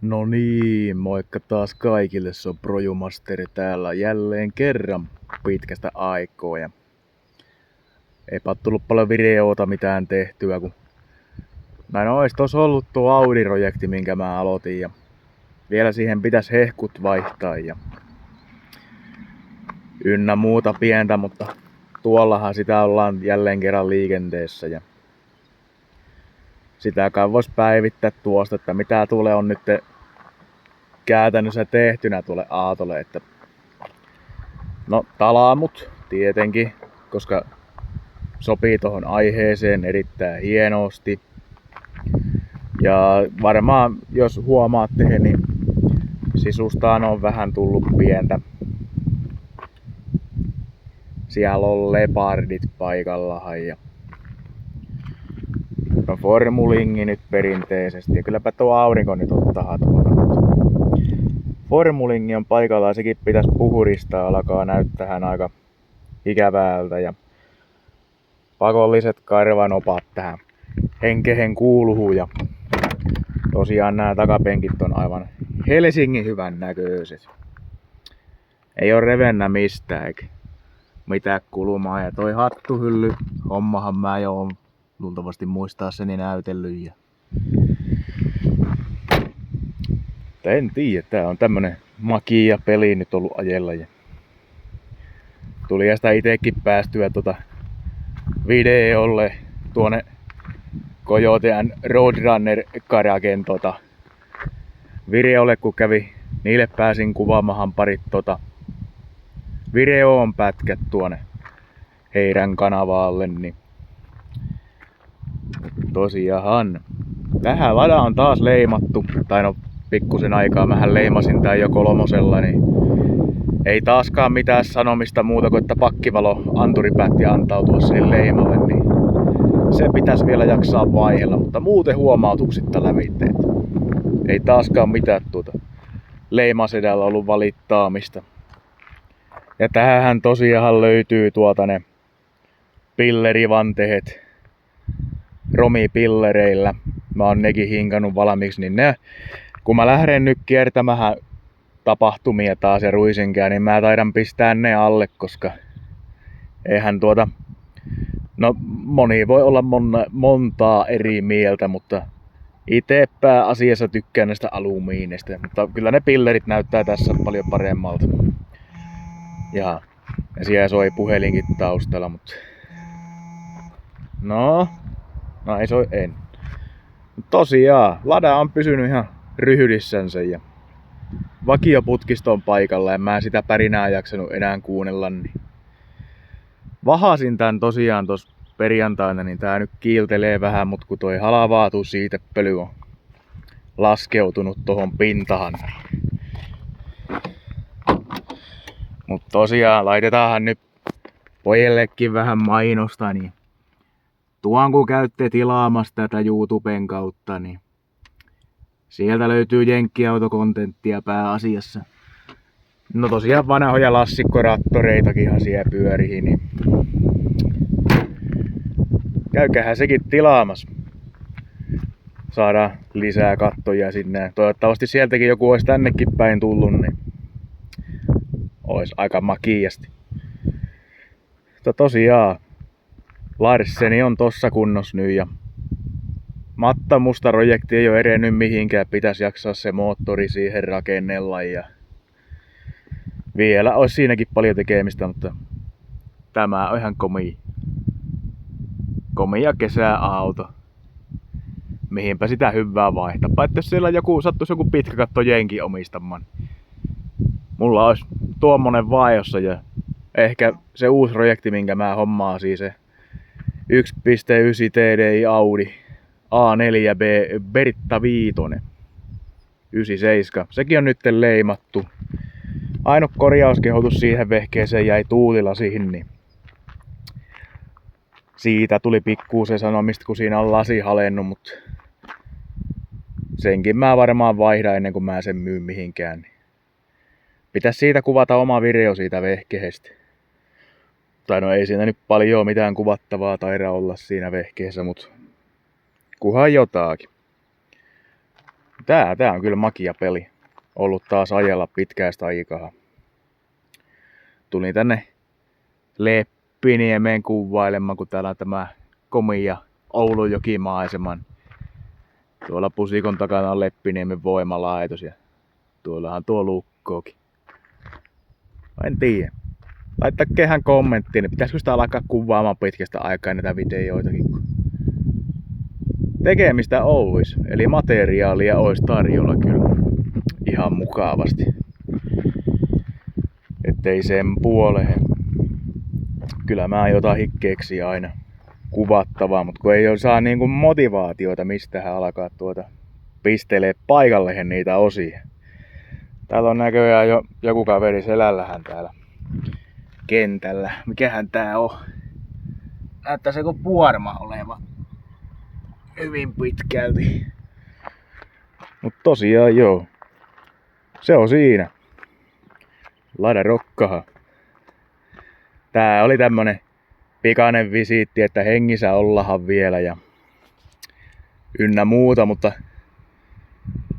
No niin, moikka taas kaikille, se on Projumasteri täällä jälleen kerran pitkästä aikaa ja eipä tullut paljon videoita mitään tehtyä, kun näin ois tos ollut tuo Audi-projekti, minkä mä aloitin ja vielä siihen pitäisi hehkut vaihtaa ja ynnä muuta pientä, mutta tuollahan sitä ollaan jälleen kerran liikenteessä ja sitä kai vois päivittää tuosta, että mitä tulee on nyt käytännössä tehtynä tuolle Aatolle, että no talamut tietenkin, koska sopii tuohon aiheeseen erittäin hienosti. Ja varmaan jos huomaatte, niin sisustaan on vähän tullut pientä. Siellä on lepardit paikallaan ja no formulingi nyt perinteisesti. Ja kylläpä tuo aurinko nyt ottaa tuolla. Formulingi on paikallaan, sekin pitäisi puhuristaa, alkaa näyttää aika ikävältä ja pakolliset karvanopat tähän henkehen kuuluu ja tosiaan nämä takapenkit on aivan Helsingin hyvän näköiset. Ei oo revennä mistään eikä mitään kulumaa ja toi hattuhylly hommahan mä jo oon luultavasti muistaakseni näytellyt ja en tiedä, tää on tämmönen makia peli nyt ollut ajella ja tuli sitä itekin päästyä videolle tuonne Coyote and Roadrunner Karagen videolle, kun kävi niille pääsin kuvaamahan parit videoon pätkät tuonne heidän kanavalle, niin tosiaan tähän lada on taas leimattu, tai no pikkusen aikaa mähän leimasin tää jo kolmosella, niin ei taaskaan mitään sanomista muuta kuin että pakkivalo anturi päätti antautua sinne leimalle, niin se pitäisi vielä jaksaa vaihella, mutta muuten huomautuksitta lävitteet. Ei taaskaan mitään leimasedällä ollut valittaamista. Ja tähän tosiaan löytyy ne pillerivanteet romipillereillä. Mä oon nekin hinkannut valmiiksi, niin ne, kun mä lähden nyt kiertämään tapahtumia taas ja ruisinkään, niin mä taidan pistää ne alle, koska eihän no moni voi olla montaa eri mieltä, mutta itse pääasiassa tykkään näistä alumiineista, mutta kyllä ne pillerit näyttää tässä paljon paremmalta. Ja siellä soi puhelinkin taustalla, mutta no ei soi en. Tosiaan, lada on pysynyt ihan ryhdissänsä ja vakioputkisto on paikalla ja mä en sitä pärinää jaksanut enää kuunnella. Niin vahasin tän tosiaan tos perjantaina, niin tää nyt kiiltelee vähän, mut kun toi halavaatu siitepöly on laskeutunut tohon pintahan. Mut tosiaan laitetaanhan nyt pojellekin vähän mainosta, niin tuon kun käytte tilaamassa tätä YouTuben kautta, niin sieltä löytyy jenkkiautokontenttia pääasiassa. No tosiaan vanhoja lassikkorattoreitakinhan siellä pyörii, niin käykähän sekin tilaamassa. Saadaan lisää kattoja sinne. Toivottavasti sieltäkin joku olisi tännekin päin tullut, niin olisi aika makiasti. Mutta tosiaan, Larseni on tossa kunnossa nyt ja Matta Musta projekti ei ole edennyt mihinkään. Pitäisi jaksaa se moottori siihen rakennella ja vielä olisi siinäkin paljon tekemistä, mutta tämä on ihan komia kesäauto. Mihinpä sitä hyvää vaihtaa. Että jos siellä sattuisi joku pitkäkatto jenki omistamaan. Mulla olisi tuommoinen vaihdossa ja ehkä se uusi projekti, minkä mä hommaan, siis se 1.9 TDI Audi A4B Bertta Viitonen 97. Sekin on nyt leimattu. Ainut korjauskehotus siihen vehkeeseen jäi tuulilasihin, niin siitä tuli pikkuisen sanomista, kun siinä on lasi halennut, mutta senkin mä varmaan vaihdan ennen kuin mä sen myyn mihinkään. Niin pitäisi siitä kuvata oma video siitä vehkeestä. Tai no ei siinä nyt paljon mitään kuvattavaa taida olla siinä vehkeessä, mutta kuhan jotakin. Tää on kyllä makia peli. Ollut taas ajella pitkästä aikaa. Tulin tänne Leppiniemeen kuvailemaan, kun täällä on tämä komia Oulujokimaiseman. Tuolla pusikon takana on Leppiniemen voimalaitos ja tuollahan tuo lukkoakin. En tiedä. Laittaa kehän kommenttiin, pitäisikö sitä alkaa kuvaamaan pitkästä aikaa näitä videoitakin. Tekemistä ois, eli materiaalia ois tarjolla kyllä ihan mukavasti. Ettei sen puoleen. Kyllä mä jotain keksi aina kuvattavaa, mutta kun ei saa niinku motivaatiota mistähän alkaa pistelee paikalleen niitä osia. Täällä on näköjään jo joku kaveri selällähän täällä kentällä. Mikähän tää on? Näyttää se kuin puorma oleva. Hyvin pitkälti. Mut tosiaan joo. Se on siinä. Laida rokkaha. Tää oli tämmönen pikainen visiitti, että hengissä ollahan vielä ja ynnä muuta, mutta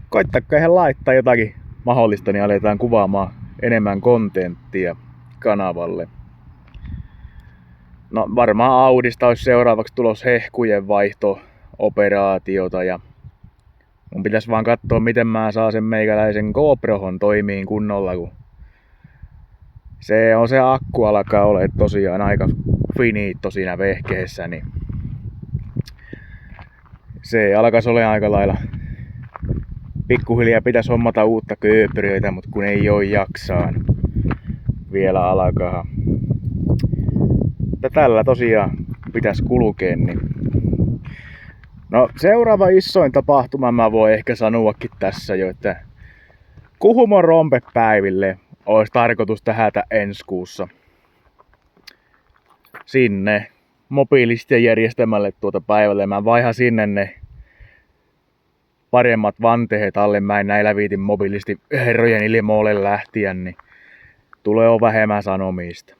koittakaa ihan laittaa jotakin mahdollista, niin aletaan kuvaamaan enemmän kontenttia kanavalle. No varmaan Audista olisi seuraavaksi tulos hehkujen vaihto-operaatiota ja mun pitäisi vaan katsoa miten mä saan sen meikäläisen GoProhon toimiin kunnolla, kun se akku alkaa olla tosiaan aika finiitto siinä vehkeessä, niin se alkaisi olla aika lailla. Pikkuhiljaa pitäisi hommata uutta kööpyröitä, mutta kun ei oo jaksaan vielä alkaa. Tällä tosiaan pitäisi kulkea, niin no seuraava isoin tapahtuma mä voin ehkä sanoakin tässä jo, että Kuhmon rompepäiville olisi tarkoitus tähätä ensi kuussa sinne mobiilisten järjestämälle päivälle. Mä vaihan sinne ne paremmat vanteet alle. Mä en näillä viitin mobiilisti herrojen ilmoille lähtiä, niin tulee on vähemmän sanomista.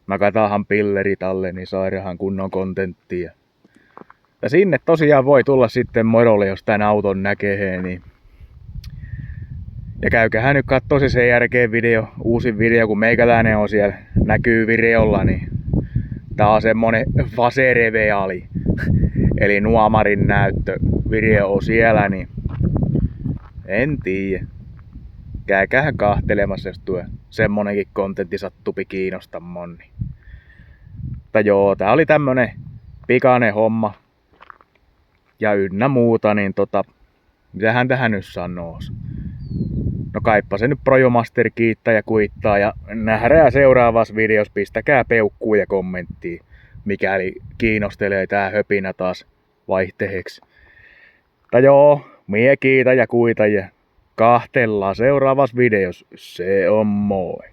Mä katahan pillerit alle, niin sairahan kunnon kontenttia. Ja sinne tosiaan voi tulla sitten morolle, jos tän auton näkee, niin ja käykähän nyt kattoo se sen järkeen uusi video, kun meikäläinen on siellä näkyy videolla, niin tää on semmonen fasereveali. Eli nuomarin näyttö video on siellä, niin en tiedä. Käykähän kahtelemassa, jos tuo semmonenkin kontentti sattupi kiinnostamaan. Niin. Mutta joo, tää oli tämmönen pikainen homma. Ja ynnä muuta, niin mitähän tähän nyt sanoos? No kaippa se nyt Projomaster kiittää ja kuittaa ja nähdään seuraavassa videossa. Pistäkää peukkuu ja kommenttia, mikäli kiinnostelee tää höpinä taas vaihteeksi. Mutta joo, mie kiitä ja kuita ja kahtellaan seuraavassa videossa. Se on moi!